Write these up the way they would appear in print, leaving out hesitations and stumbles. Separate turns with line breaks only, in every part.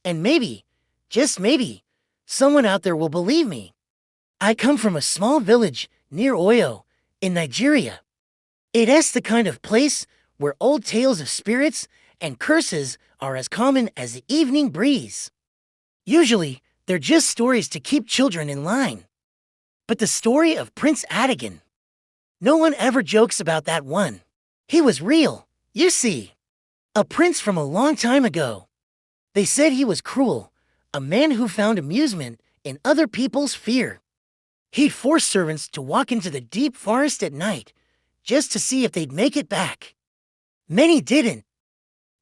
And maybe, just maybe, someone out there will believe me. I come from a small village near Oyo, in Nigeria. It is the kind of place where old tales of spirits and curses are as common as the evening breeze. Usually, they're just stories to keep children in line. But the story of Prince Adigan, no one ever jokes about that one. He was real, you see. A prince from a long time ago. They said he was cruel, a man who found amusement in other people's fear. He'd force servants to walk into the deep forest at night, just to see if they'd make it back. Many didn't.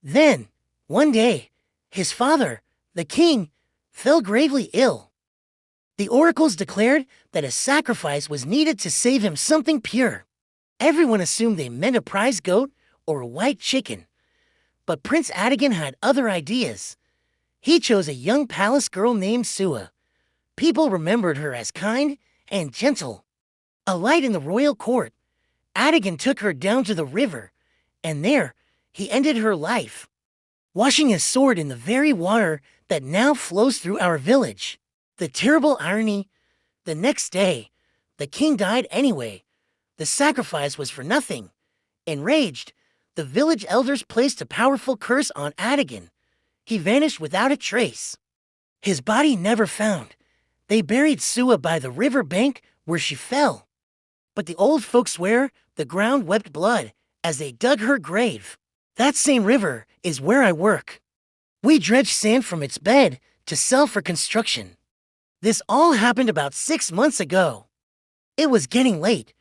Then, one day, his father, the king, fell gravely ill. The oracles declared that a sacrifice was needed to save him something pure. Everyone assumed they meant a prize goat or a white chicken. But Prince Adigan had other ideas. He chose a young palace girl named Sua. People remembered her as kind and gentle. A light in the royal court, Adigan took her down to the river, and there he ended her life, washing his sword in the very water that now flows through our village. The terrible irony, the next day, the king died anyway. The sacrifice was for nothing. Enraged, the village elders placed a powerful curse on Adigan. He vanished without a trace. His body never found. They buried Sua by the river bank where she fell. But the old folks swear the ground wept blood as they dug her grave. That same river is where I work. We dredge sand from its bed to sell for construction. This all happened about 6 months ago. It was getting late,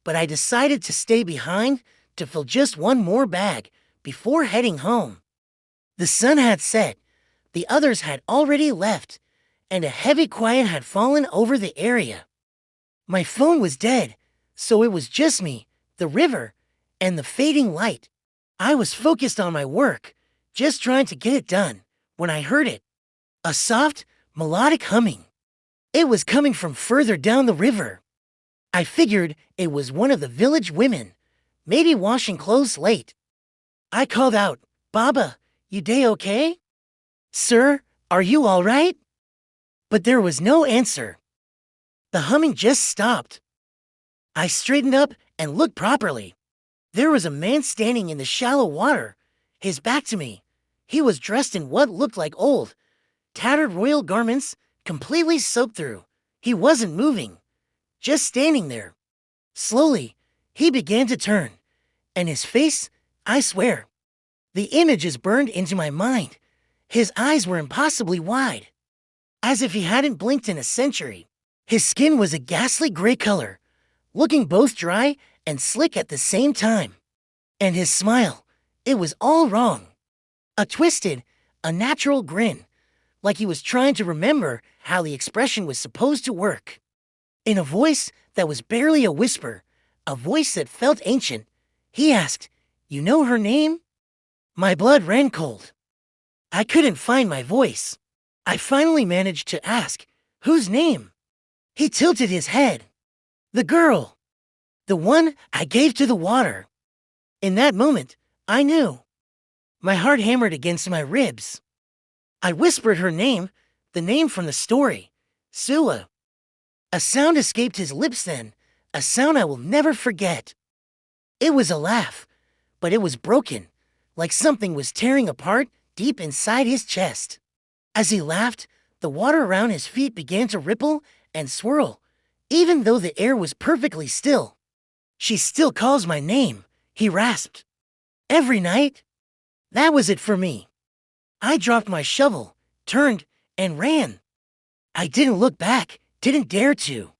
but I decided to stay behind to fill just one more bag before heading home. The sun had set, the others had already left, and a heavy quiet had fallen over the area. My phone was dead, so it was just me, the river, and the fading light. I was focused on my work, just trying to get it done, when I heard it. A soft, melodic humming. It was coming from further down the river. I figured it was one of the village women, maybe washing clothes late. I called out, "Baba, you day okay? Sir, are you all right?" But there was no answer. The humming just stopped. I straightened up and looked properly. There was a man standing in the shallow water, his back to me. He was dressed in what looked like old, tattered royal garments, completely soaked through. He wasn't moving, just standing there. Slowly, he began to turn, and his face, I swear, the image is burned into my mind. His eyes were impossibly wide, as if he hadn't blinked in a century. His skin was a ghastly gray color, looking both dry and slick at the same time. And his smile, it was all wrong. A twisted, unnatural grin, like he was trying to remember how the expression was supposed to work. In a voice that was barely a whisper, a voice that felt ancient, he asked, "You know her name?" My blood ran cold. I couldn't find my voice. I finally managed to ask, "Whose name?" He tilted his head. "The girl. The one I gave to the water." In that moment, I knew. My heart hammered against my ribs. I whispered her name, the name from the story, Sua. A sound escaped his lips then, a sound I will never forget. It was a laugh, but it was broken, like something was tearing apart deep inside his chest. As he laughed, the water around his feet began to ripple and swirl, even though the air was perfectly still. "She still calls my name," he rasped. "Every night?" That was it for me. I dropped my shovel, turned, and ran. I didn't look back, didn't dare to.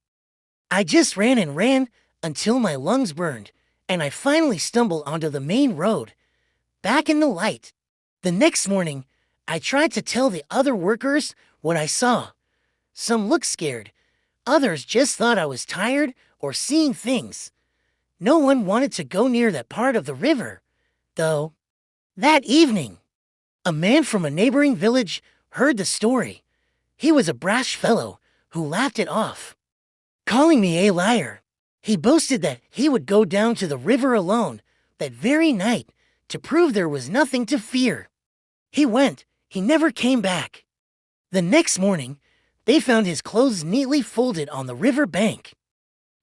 I just ran and ran until my lungs burned, and I finally stumbled onto the main road, back in the light. The next morning, I tried to tell the other workers what I saw. Some looked scared. Others just thought I was tired or seeing things. No one wanted to go near that part of the river, though. That evening, a man from a neighboring village heard the story. He was a brash fellow who laughed it off, calling me a liar. He boasted that he would go down to the river alone that very night to prove there was nothing to fear. He went. He never came back. The next morning, they found his clothes neatly folded on the river bank.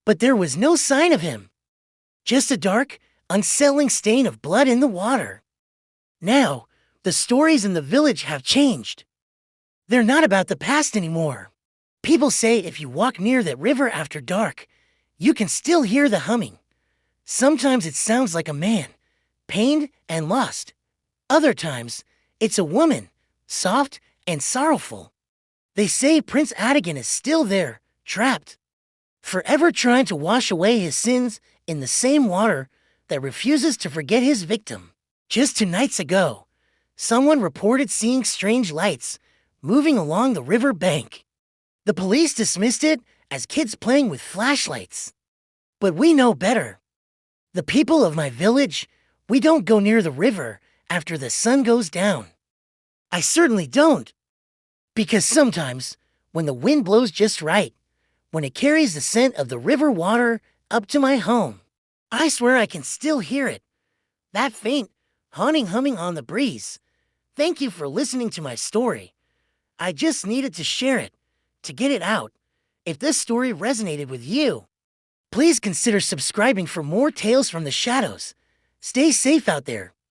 But there was no sign of him, just a dark, unsettling stain of blood in the water. Now, the stories in the village have changed. They're not about the past anymore. People say if you walk near that river after dark, you can still hear the humming. Sometimes it sounds like a man, pained and lost. Other times, it's a woman, soft and sorrowful. They say Prince Adigan is still there, trapped, forever trying to wash away his sins in the same water that refuses to forget his victim. Just 2 nights ago, someone reported seeing strange lights moving along the river bank. The police dismissed it as kids playing with flashlights. But we know better. The people of my village, we don't go near the river after the sun goes down. I certainly don't. Because sometimes, when the wind blows just right, when it carries the scent of the river water up to my home, I swear I can still hear it. That faint, haunting humming on the breeze. Thank you for listening to my story. I just needed to share it, to get it out. If this story resonated with you, please consider subscribing for more tales from the shadows. Stay safe out there.